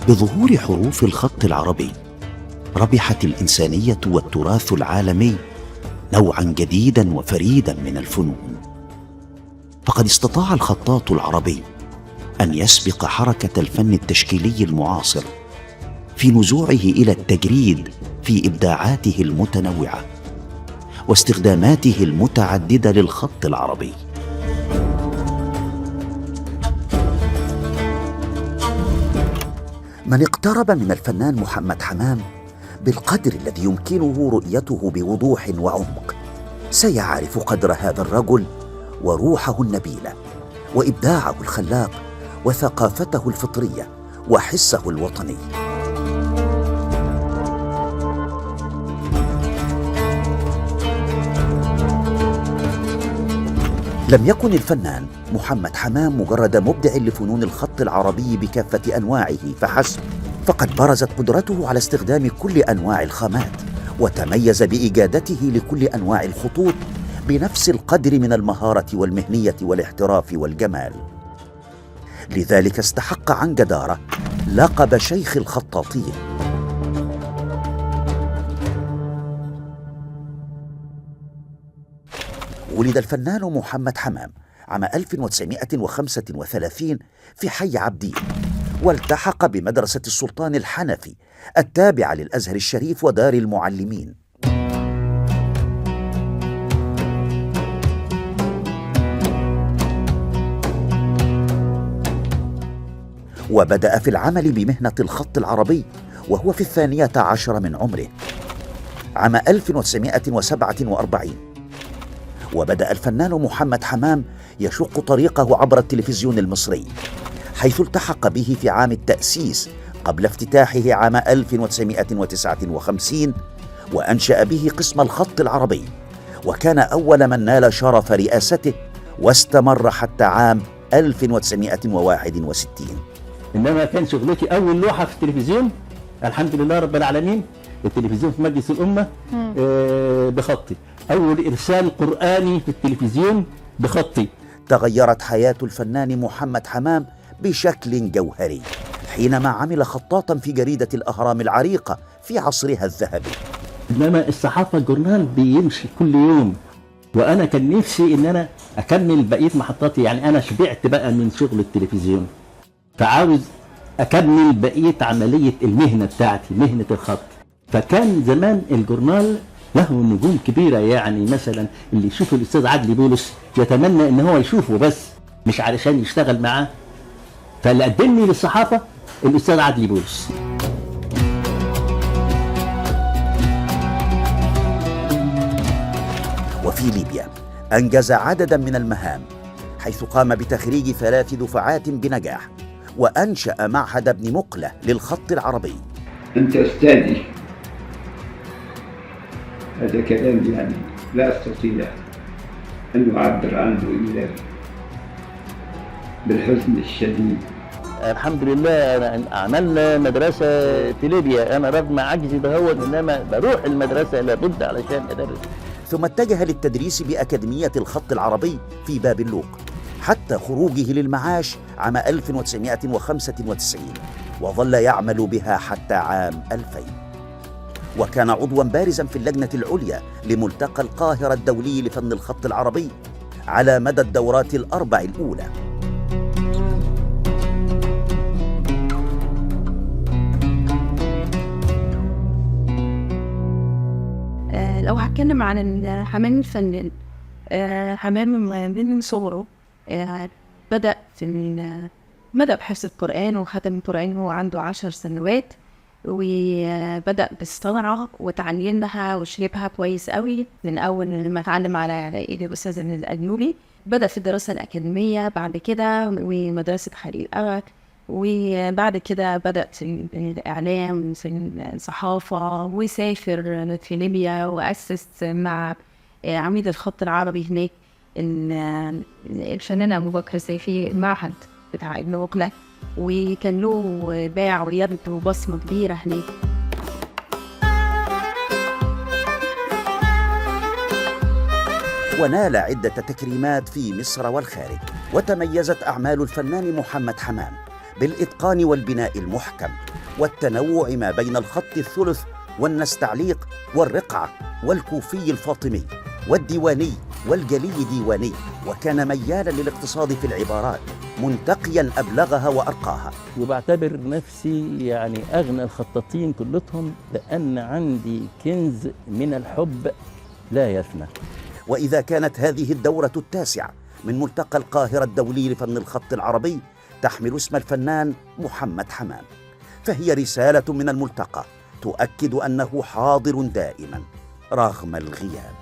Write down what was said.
بظهور حروف الخط العربي ربحت الإنسانية والتراث العالمي نوعا جديدا وفريدا من الفنون. فقد استطاع الخطاط العربي أن يسبق حركة الفن التشكيلي المعاصر في نزوعه إلى التجريد في إبداعاته المتنوعة واستخداماته المتعددة للخط العربي. من اقترب من الفنان محمد حمام بالقدر الذي يمكنه رؤيته بوضوح وعمق سيعرف قدر هذا الرجل وروحه النبيلة وإبداعه الخلاق وثقافته الفطرية وحسه الوطني. لم يكن الفنان محمد حمام مجرد مبدع لفنون الخط العربي بكافة أنواعه فحسب، فقد برزت قدرته على استخدام كل أنواع الخامات، وتميز بإجادته لكل أنواع الخطوط بنفس القدر من المهارة والمهنية والاحتراف والجمال. لذلك استحق عن جدارة لقب شيخ الخطاطين. ولد الفنان محمد حمام عام 1935 في حي عابدين، والتحق بمدرسة السلطان الحنفي التابعة للأزهر الشريف ودار المعلمين. وبدأ في العمل بمهنة الخط العربي وهو في 12 من عمره عام 1947. وبدأ الفنان محمد حمام يشق طريقه عبر التلفزيون المصري، حيث التحق به في عام التأسيس قبل افتتاحه عام 1959، وأنشأ به قسم الخط العربي، وكان أول من نال شرف رئاسته، واستمر حتى عام 1961. إنما كان شغلتي أول لوحة في التلفزيون الحمد لله رب العالمين، التلفزيون في مجلس الأمة بخطي، أول إرسال قرآني في التلفزيون بخطي. تغيرت حياة الفنان محمد حمام بشكل جوهري حينما عمل خطاطا في جريدة الأهرام العريقة في عصرها الذهبي. إنما الصحافة الجورنال بيمشي كل يوم، وأنا كان نفسي إن أنا أكمل بقية محطاتي، يعني أنا شبعت بقى من شغل التلفزيون، فعاوز أكمل بقية عملية المهنة بتاعتي، مهنة الخط. فكان زمان الجورنال له نجوم كبيرة، يعني مثلا اللي يشوف الأستاذ عدلي بولس يتمنى إن هو يشوفه بس مش علشان يشتغل معاه، فاللي قدمني للصحافة الأستاذ عدلي بولس. وفي ليبيا أنجز عددا من المهام، حيث قام بتخريج 3 دفعات بنجاح، وأنشأ معهد ابن مقلة للخط العربي. أنت أستاذي، هذا كلام يعني لا أستطيع أن أعبر عنه إلا بالحزن الشديد. الحمد لله عملنا مدرسة في ليبيا، أنا رغم عجزي دهوت إنما بروح المدرسة لابد علشان أدرس. ثم اتجه للتدريس بأكاديمية الخط العربي في باب اللوق حتى خروجه للمعاش عام 1995، وظل يعمل بها حتى عام 2000. وكان عضواً بارزاً في اللجنة العليا لملتقى القاهرة الدولي لفن الخط العربي على مدى الدورات ال4 الأولى. لو هتكلم عن حمام الفنان، حمام من صغره بدأ بحفظ القرآن وختم القرآن وهو عنده 10 سنوات، وبدأ بالصنعة وتعلمها وشربها كويس قوي من أول ما اتعلم على إيد الأستاذ الأيوبي. بدأ في الدراسة الأكاديمية بعد كده ومدرسة خليل أغا، وبعد كده بدأ في الإعلام في الصحافة، وسافر في ليبيا وأسس مع عميد الخط العربي هناك الفنان أبو بكر السيفي المعهد بتاع ابن مقلة، وكان له باع ويد وبصمة كبيرة هناك. ونال عدة تكريمات في مصر والخارج. وتميزت أعمال الفنان محمد حمام بالإتقان والبناء المحكم والتنوع ما بين الخط الثلث والنستعليق والرقعة والكوفي الفاطمي والديواني والجلي ديواني، وكان ميالا للاقتصاد في العبارات منتقيا أبلغها وأرقاها. وبعتبر نفسي يعني أغنى الخطاطين كلهم، لأن عندي كنز من الحب لا يفنى. وإذا كانت هذه الدورة التاسعة من ملتقى القاهرة الدولي لفن الخط العربي تحمل اسم الفنان محمد حمام، فهي رسالة من الملتقى تؤكد أنه حاضر دائما رغم الغياب.